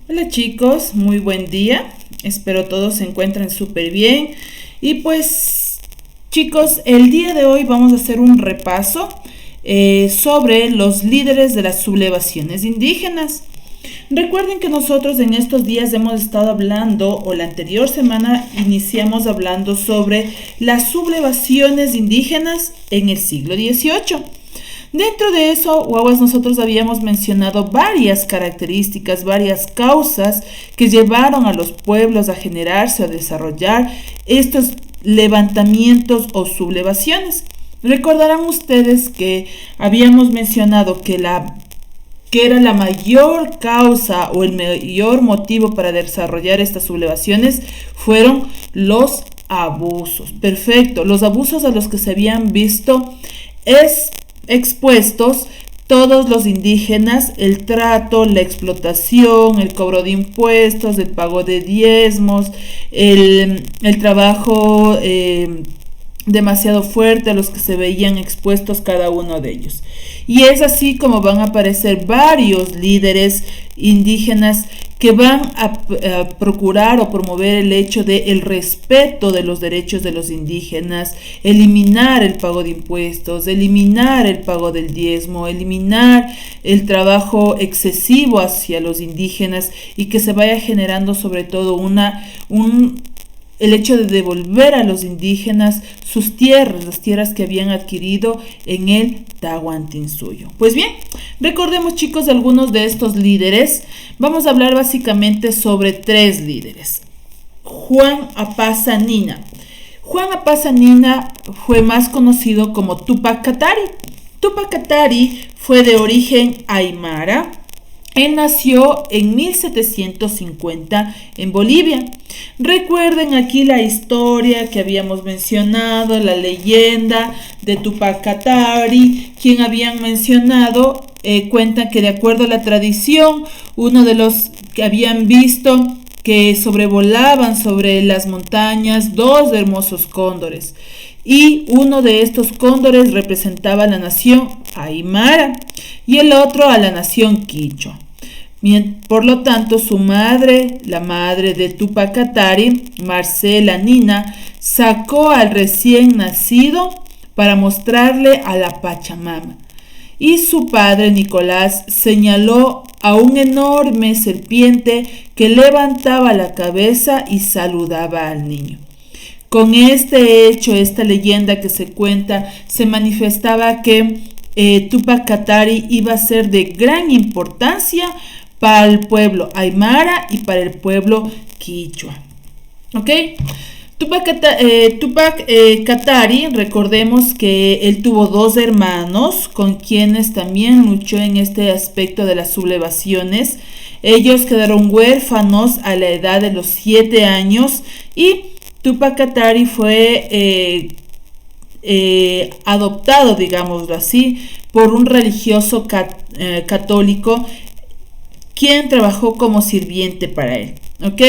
Hola chicos, muy buen día. Espero todos se encuentren súper bien. Y pues chicos, el día de hoy vamos a hacer un repaso sobre los líderes de las sublevaciones indígenas. Recuerden que nosotros en estos días hemos estado hablando, o la anterior semana iniciamos hablando sobre las sublevaciones indígenas en el siglo XVIII. Dentro de eso, guaguas, nosotros habíamos mencionado varias características, varias causas que llevaron a los pueblos a generarse o a desarrollar estos levantamientos o sublevaciones. Recordarán ustedes que habíamos mencionado que era la mayor causa o el mayor motivo para desarrollar estas sublevaciones fueron los abusos. Perfecto, los abusos a los que se habían visto expuestos todos los indígenas, el trato, la explotación, el cobro de impuestos, el pago de diezmos, el trabajo demasiado fuerte a los que se veían expuestos cada uno de ellos. Y es así como van a aparecer varios líderes indígenas que van a procurar o promover el hecho de el respeto de los derechos de los indígenas, eliminar el pago de impuestos, eliminar el pago del diezmo, eliminar el trabajo excesivo hacia los indígenas y que se vaya generando sobre todo el hecho de devolver a los indígenas sus tierras, las tierras que habían adquirido en el Tahuantinsuyo. Pues bien, recordemos chicos algunos de estos líderes. Vamos a hablar básicamente sobre tres líderes. Juan Apaza Nina. Juan Apaza Nina fue más conocido como Túpac Katari. Túpac Katari fue de origen aymara. Él nació en 1750 en Bolivia. Recuerden aquí la historia que habíamos mencionado, la leyenda de Túpac Katari, quien habían mencionado, cuentan que de acuerdo a la tradición, uno de los que habían visto que sobrevolaban sobre las montañas dos hermosos cóndores. Y uno de estos cóndores representaba a la nación aymara y el otro a la nación quichua. Por lo tanto, su madre, la madre de Túpac Katari, Marcela Nina, sacó al recién nacido para mostrarle a la Pachamama. Y su padre, Nicolás, señaló a un enorme serpiente que levantaba la cabeza y saludaba al niño. Con este hecho, esta leyenda que se cuenta, se manifestaba que Túpac Katari iba a ser de gran importancia para el pueblo aymara y para el pueblo quichua. ¿Ok? Túpac Katari, recordemos que él tuvo dos hermanos con quienes también luchó en este aspecto de las sublevaciones. Ellos quedaron huérfanos a la edad de los 7 años y Túpac Katari fue adoptado, digámoslo así, por un religioso católico quien trabajó como sirviente para él. ¿Ok?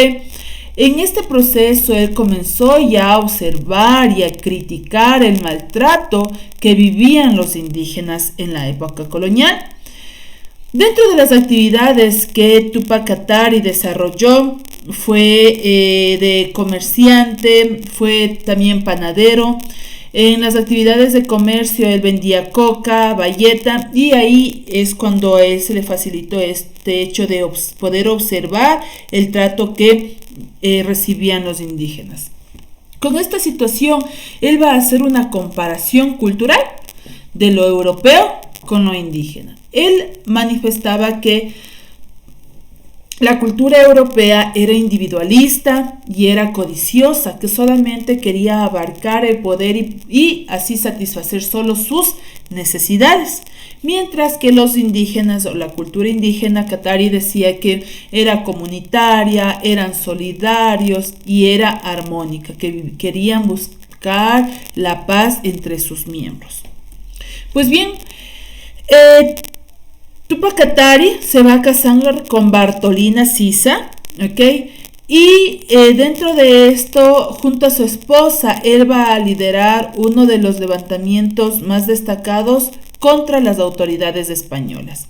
En este proceso él comenzó ya a observar y a criticar el maltrato que vivían los indígenas en la época colonial. Dentro de las actividades que Túpac Katari desarrolló fue de comerciante, fue también panadero. En las actividades de comercio él vendía coca, bayeta y ahí es cuando a él se le facilitó este hecho de poder observar el trato que recibían los indígenas. Con esta situación él va a hacer una comparación cultural de lo europeo con lo indígena. Él manifestaba que la cultura europea era individualista y era codiciosa, que solamente quería abarcar el poder y así satisfacer solo sus necesidades. Mientras que los indígenas o la cultura indígena, Katari decía que era comunitaria, eran solidarios y era armónica, que querían buscar la paz entre sus miembros. Pues bien, Túpac Katari se va a casar con Bartolina Sisa, ¿ok? Y dentro de esto, junto a su esposa, él va a liderar uno de los levantamientos más destacados contra las autoridades españolas.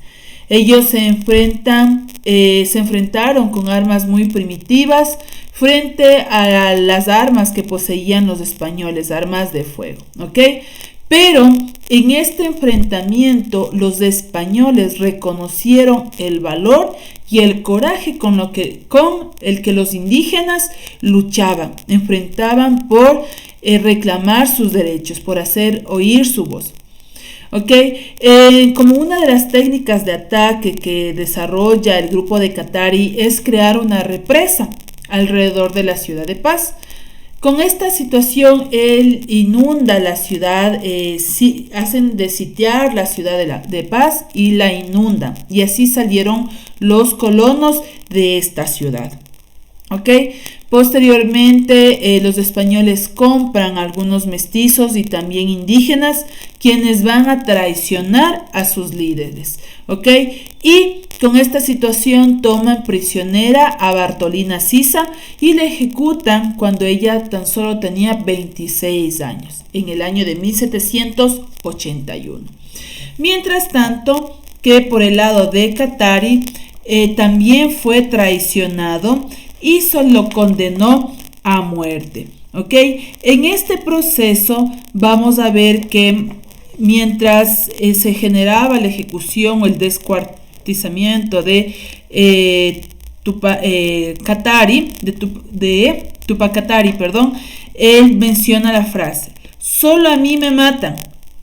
Ellos se enfrentaron con armas muy primitivas frente a las armas que poseían los españoles, armas de fuego, ¿ok? Pero en este enfrentamiento los españoles reconocieron el valor y el coraje con el que los indígenas luchaban, enfrentaban por reclamar sus derechos, por hacer oír su voz. Como una de las técnicas de ataque que desarrolla el grupo de Katari es crear una represa alrededor de la ciudad de Paz. Con esta situación, él inunda la ciudad, hacen de sitiar la ciudad de Paz y la inundan. Y así salieron los colonos de esta ciudad. Posteriormente, los españoles compran algunos mestizos y también indígenas, quienes van a traicionar a sus líderes. Y con esta situación toman prisionera a Bartolina Sisa y la ejecutan cuando ella tan solo tenía 26 años, en el año de 1781. Mientras tanto, que por el lado de Katari también fue traicionado y se lo condenó a muerte. En este proceso vamos a ver que mientras se generaba la ejecución o el descuartizamiento de Tupac Katari, él menciona la frase: solo a mí me matan,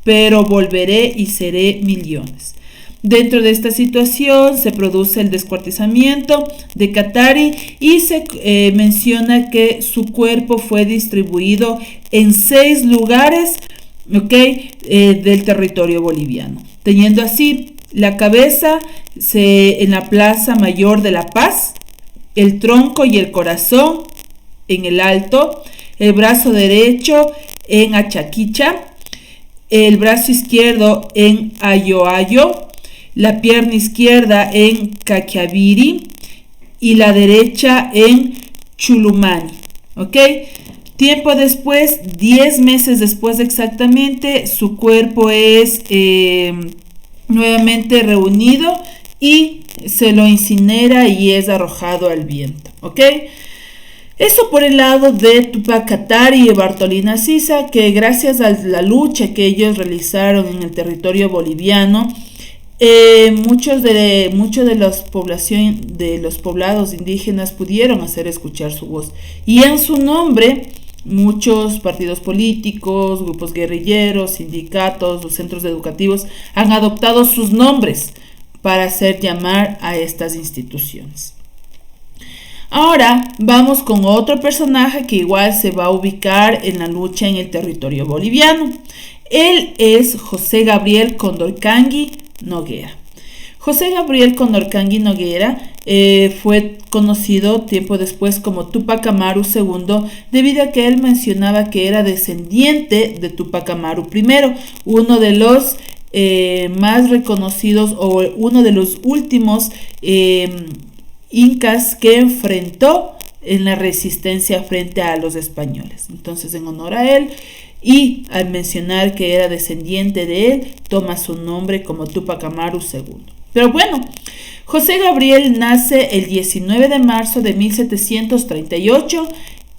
pero volveré y seré millones. Dentro de esta situación se produce el descuartizamiento de Katari y se menciona que su cuerpo fue distribuido en 6 lugares del territorio boliviano, teniendo así la cabeza en la Plaza Mayor de La Paz, el tronco y el corazón en el Alto, el brazo derecho en Achaquicha, el brazo izquierdo en Ayoayo, la pierna izquierda en Caquiaviri y la derecha en Chulumani. Tiempo después, 10 meses después exactamente, su cuerpo es nuevamente reunido y se lo incinera y es arrojado al viento. Eso por el lado de Tupac Katari y Bartolina Sisa, que gracias a la lucha que ellos realizaron en el territorio boliviano, muchos de los poblados indígenas pudieron hacer escuchar su voz, y en su nombre muchos partidos políticos, grupos guerrilleros, sindicatos, los centros educativos han adoptado sus nombres para hacer llamar a estas instituciones. Ahora vamos con otro personaje que igual se va a ubicar en la lucha en el territorio boliviano. Él es José Gabriel Condorcanqui Noguera. José Gabriel Condorcanqui Noguera fue conocido tiempo después como Tupac Amaru II, debido a que él mencionaba que era descendiente de Tupac Amaru I, uno de los más reconocidos o uno de los últimos incas que enfrentó en la resistencia frente a los españoles. Entonces, en honor a él y al mencionar que era descendiente de él, toma su nombre como Tupac Amaru II. Pero bueno, José Gabriel nace el 19 de marzo de 1738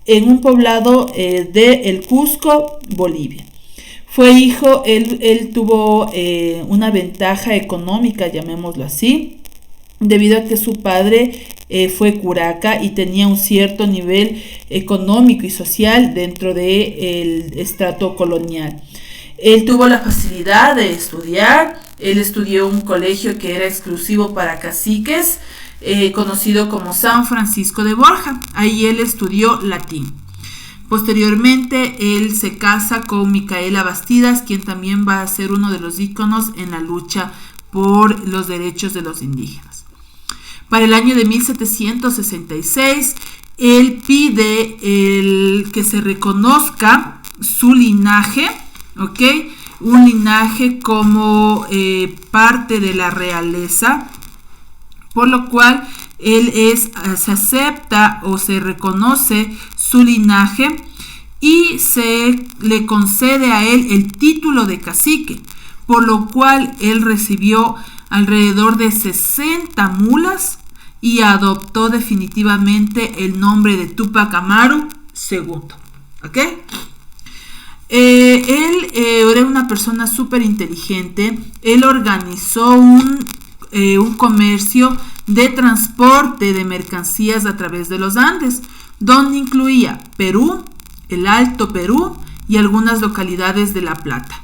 en un poblado de El Cusco, Bolivia. Fue hijo, él tuvo una ventaja económica, llamémoslo así, debido a que su padre fue curaca y tenía un cierto nivel económico y social dentro del estrato colonial. Él tuvo la facilidad de estudiar. Él estudió en un colegio que era exclusivo para caciques, conocido como San Francisco de Borja. Ahí él estudió latín. Posteriormente, él se casa con Micaela Bastidas, quien también va a ser uno de los íconos en la lucha por los derechos de los indígenas. Para el año de 1766, él pide que se reconozca su linaje, un linaje como parte de la realeza, por lo cual él se acepta o se reconoce su linaje y se le concede a él el título de cacique, por lo cual él recibió alrededor de 60 mulas y adoptó definitivamente el nombre de Túpac Amaru II. ¿Ok? Él era una persona súper inteligente. Él organizó un comercio de transporte de mercancías a través de los Andes, donde incluía Perú, el Alto Perú y algunas localidades de La Plata.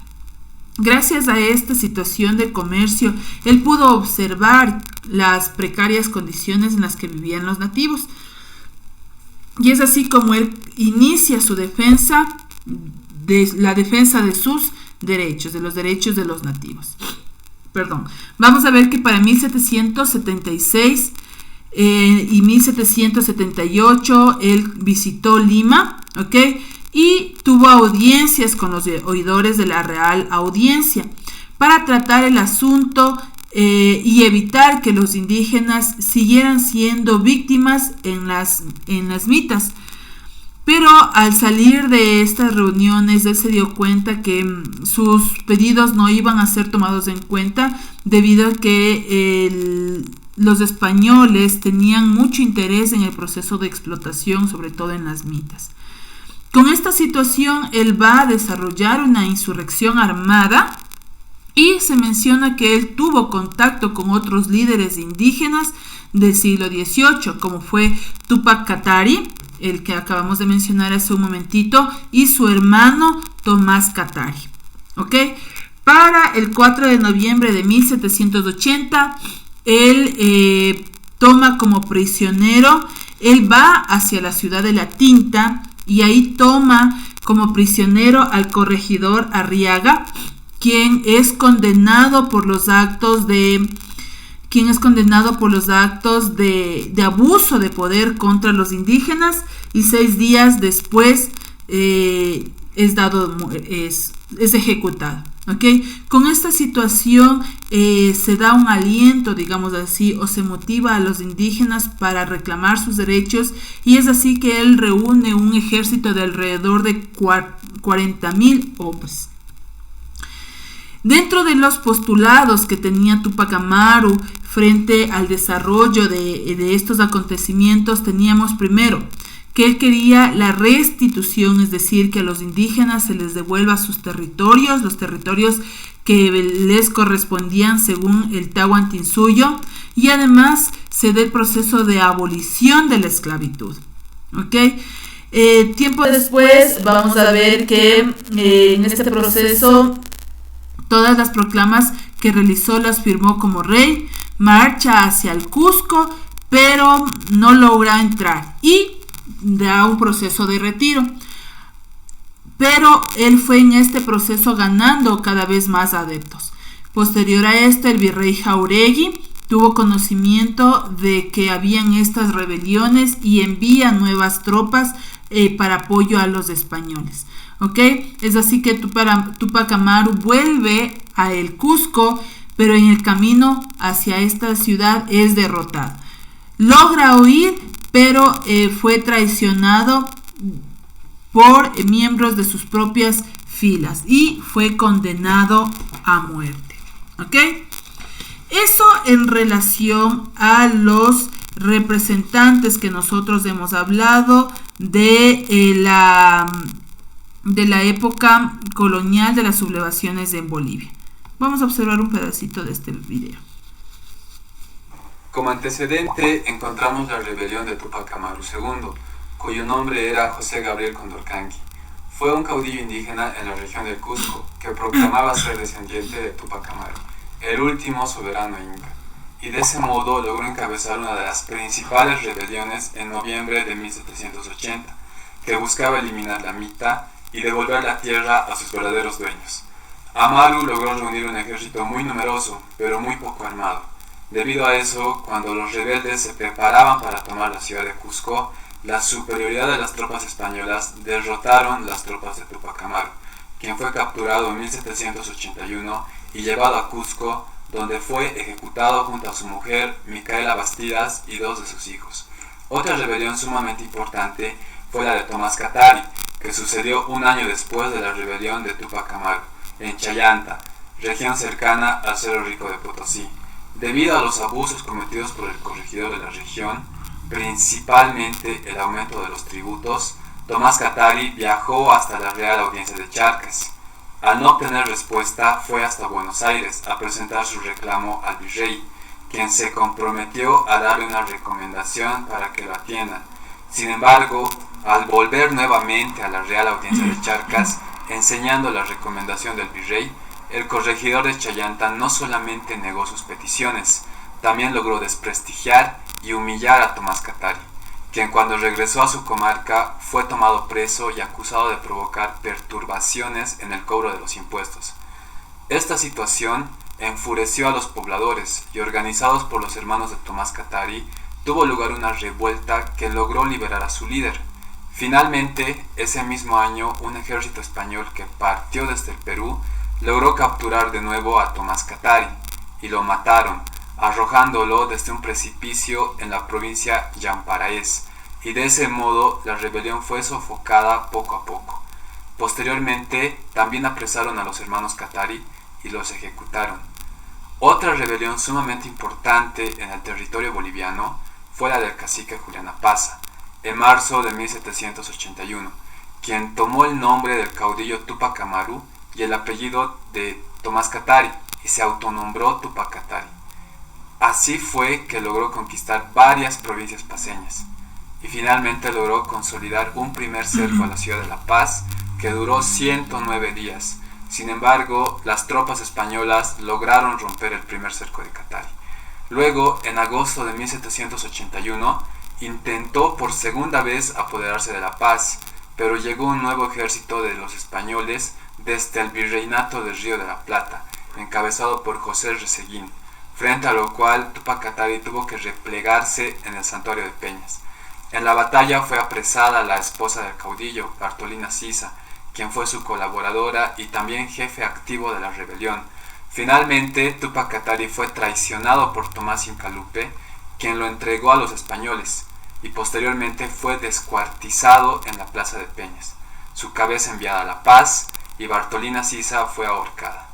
Gracias a esta situación de comercio, él pudo observar las precarias condiciones en las que vivían los nativos. Y es así como él inicia su defensa, la defensa de sus derechos, de los derechos de los nativos. Vamos a ver que para 1776 y 1778 él visitó Lima, ¿ok? Y tuvo audiencias con los oidores de la Real Audiencia para tratar el asunto y evitar que los indígenas siguieran siendo víctimas en las mitas. Pero al salir de estas reuniones, él se dio cuenta que sus pedidos no iban a ser tomados en cuenta debido a que los españoles tenían mucho interés en el proceso de explotación, sobre todo en las mitas. Con esta situación, él va a desarrollar una insurrección armada y se menciona que él tuvo contacto con otros líderes indígenas del siglo XVIII, como fue Túpac Katari, el que acabamos de mencionar hace un momentito, y su hermano Tomás Katari. ¿Ok? Para el 4 de noviembre de 1780, él toma como prisionero, él va hacia la ciudad de La Tinta y ahí toma como prisionero al corregidor Arriaga, quien es condenado por los actos de abuso de poder contra los indígenas, y 6 días después es ejecutado. ¿Okay? Con esta situación se da un aliento, digamos así, o se motiva a los indígenas para reclamar sus derechos, y es así que él reúne un ejército de alrededor de 40,000 hombres. Dentro de los postulados que tenía Túpac Amaru frente al desarrollo de estos acontecimientos, teníamos primero que él quería la restitución, es decir, que a los indígenas se les devuelva sus territorios, los territorios que les correspondían según el Tahuantinsuyo, y además se dé el proceso de abolición de la esclavitud. ¿Ok? Tiempo después vamos a ver que en este proceso todas las proclamas que realizó las firmó como rey, marcha hacia el Cusco, pero no logra entrar y da un proceso de retiro. Pero él fue en este proceso ganando cada vez más adeptos. Posterior a esto, el virrey Jauregui tuvo conocimiento de que habían estas rebeliones y envía nuevas tropas para apoyo a los españoles. ¿Ok? Es así que Túpac Amaru vuelve a el Cusco, pero en el camino hacia esta ciudad es derrotado. Logra huir, pero fue traicionado por miembros de sus propias filas y fue condenado a muerte. ¿Ok? Eso en relación a los representantes que nosotros hemos hablado de la época colonial de las sublevaciones en Bolivia. Vamos a observar un pedacito de este video. Como antecedente encontramos la rebelión de Túpac Amaru II, cuyo nombre era José Gabriel Condorcanqui. Fue un caudillo indígena en la región del Cusco que proclamaba ser descendiente de Túpac Amaru, el último soberano inca, y de ese modo logró encabezar una de las principales rebeliones en noviembre de 1780, que buscaba eliminar la mita y devolver la tierra a sus verdaderos dueños. Amaru logró reunir un ejército muy numeroso, pero muy poco armado. Debido a eso, cuando los rebeldes se preparaban para tomar la ciudad de Cusco, la superioridad de las tropas españolas derrotaron las tropas de Túpac Amaru, quien fue capturado en 1781 y llevado a Cusco, donde fue ejecutado junto a su mujer, Micaela Bastidas, y 2 de sus hijos. Otra rebelión sumamente importante fue la de Tomás Katari, que sucedió un año después de la rebelión de Túpac Amaru, en Chayanta, región cercana al Cerro Rico de Potosí, Debido a los abusos cometidos por el corregidor de la región, principalmente el aumento de los tributos, Tomás Catari viajó hasta la Real Audiencia de Charcas. Al no obtener respuesta, fue hasta Buenos Aires a presentar su reclamo al virrey, quien se comprometió a darle una recomendación para que lo atienda. Sin embargo, al volver nuevamente a la Real Audiencia de Charcas, enseñando la recomendación del virrey, el corregidor de Chayanta no solamente negó sus peticiones, también logró desprestigiar y humillar a Tomás Catari, quien cuando regresó a su comarca fue tomado preso y acusado de provocar perturbaciones en el cobro de los impuestos. Esta situación enfureció a los pobladores y, organizados por los hermanos de Tomás Catari, tuvo lugar una revuelta que logró liberar a su líder. Finalmente, ese mismo año, un ejército español que partió desde el Perú logró capturar de nuevo a Tomás Catari y lo mataron, arrojándolo desde un precipicio en la provincia Yamparaes, y de ese modo la rebelión fue sofocada poco a poco. Posteriormente, también apresaron a los hermanos Catari y los ejecutaron. Otra rebelión sumamente importante en el territorio boliviano fue la del cacique Julián Apaza, en marzo de 1781, quien tomó el nombre del caudillo Túpac Amaru y el apellido de Tomás Catari y se autonombró Túpac Catari. Así fue que logró conquistar varias provincias paceñas y finalmente logró consolidar un primer cerco a la ciudad de La Paz que duró 109 días. Sin embargo, las tropas españolas lograron romper el primer cerco de Catari. Luego, en agosto de 1781, intentó por segunda vez apoderarse de La Paz, pero llegó un nuevo ejército de los españoles desde el virreinato del Río de la Plata, encabezado por José Reseguín, frente a lo cual Túpac Catari tuvo que replegarse en el santuario de Peñas. En la batalla fue apresada la esposa del caudillo, Bartolina Sisa, quien fue su colaboradora y también jefe activo de la rebelión. Finalmente, Túpac Catari fue traicionado por Tomás Incalupe, quien lo entregó a los españoles, y posteriormente fue descuartizado en la plaza de Peñas, su cabeza enviada a La Paz, y Bartolina Sisa fue ahorcada.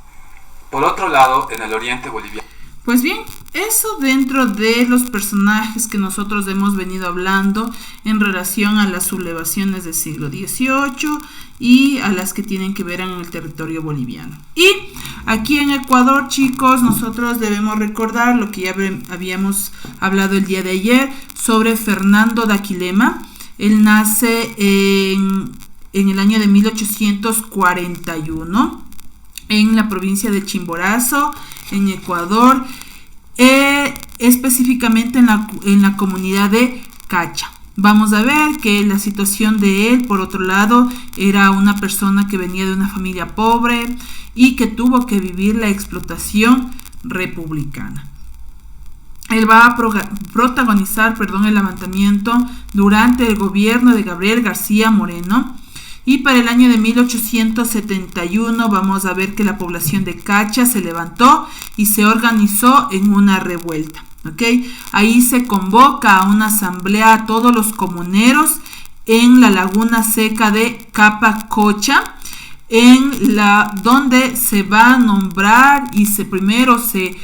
Por otro lado, en el oriente boliviano. Pues bien, eso dentro de los personajes que nosotros hemos venido hablando en relación a las sublevaciones del siglo XVIII y a las que tienen que ver en el territorio boliviano. Y aquí en Ecuador, chicos, nosotros debemos recordar lo que ya habíamos hablado el día de ayer sobre Fernando de Aquilema. Él nace en el año de 1841 en la provincia de Chimborazo, en Ecuador, específicamente en la comunidad de Cacha. Vamos a ver que la situación de él, por otro lado, era una persona que venía de una familia pobre y que tuvo que vivir la explotación republicana. Él va a protagonizar el levantamiento durante el gobierno de Gabriel García Moreno. Y para el año de 1871 vamos a ver que la población de Cacha se levantó y se organizó en una revuelta. ¿Okay? Ahí se convoca a una asamblea a todos los comuneros en la laguna seca de Capacocha, donde se va a nombrar y primero se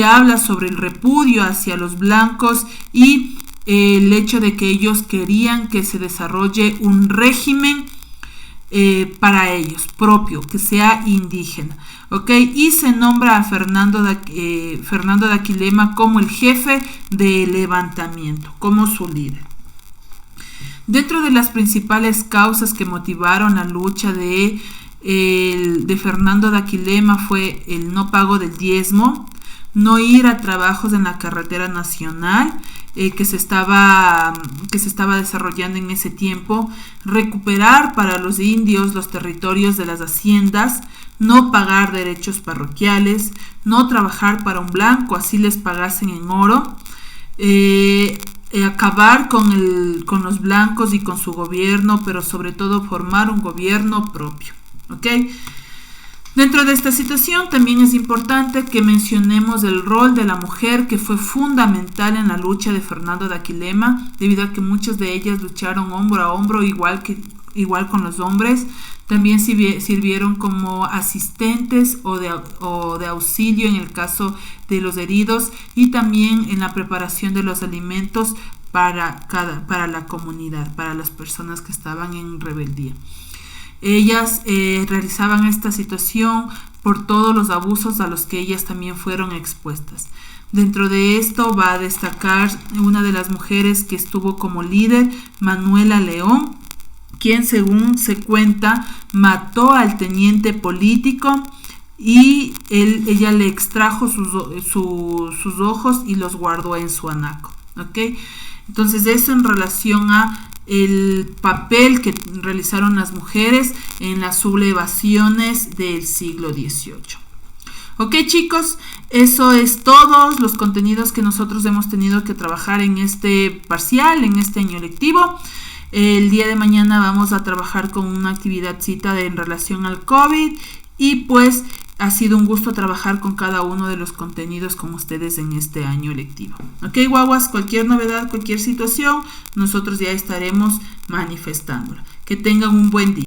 habla sobre el repudio hacia los blancos y el hecho de que ellos querían que se desarrolle un régimen para ellos, propio, que sea indígena, ¿ok? Y se nombra a Fernando de Aquilema como el jefe del levantamiento, como su líder. Dentro de las principales causas que motivaron la lucha de Fernando de Aquilema fue el no pago del diezmo, no ir a trabajos en la carretera nacional que se estaba desarrollando en ese tiempo, recuperar para los indios los territorios de las haciendas, no pagar derechos parroquiales, no trabajar para un blanco, así les pagasen en oro, acabar con los blancos y con su gobierno, pero sobre todo formar un gobierno propio, ¿ok? Dentro de esta situación también es importante que mencionemos el rol de la mujer, que fue fundamental en la lucha de Fernando de Aquilema, debido a que muchas de ellas lucharon hombro a hombro, igual que igual con los hombres. También sirvieron como asistentes o de auxilio en el caso de los heridos, y también en la preparación de los alimentos para la comunidad, para las personas que estaban en rebeldía. Ellas realizaban esta situación por todos los abusos a los que ellas también fueron expuestas. Dentro de esto va a destacar una de las mujeres que estuvo como líder, Manuela León, quien, según se cuenta, mató al teniente político y ella le extrajo sus ojos y los guardó en su anaco. ¿Okay? Entonces, eso en relación a el papel que realizaron las mujeres en las sublevaciones del siglo XVIII. Ok, chicos, eso es todos los contenidos que nosotros hemos tenido que trabajar en este parcial, en este año lectivo. El día de mañana vamos a trabajar con una actividadcita en relación al COVID, y pues ha sido un gusto trabajar con cada uno de los contenidos con ustedes en este año lectivo. Ok, guaguas, cualquier novedad, cualquier situación, nosotros ya estaremos manifestándola. Que tengan un buen día.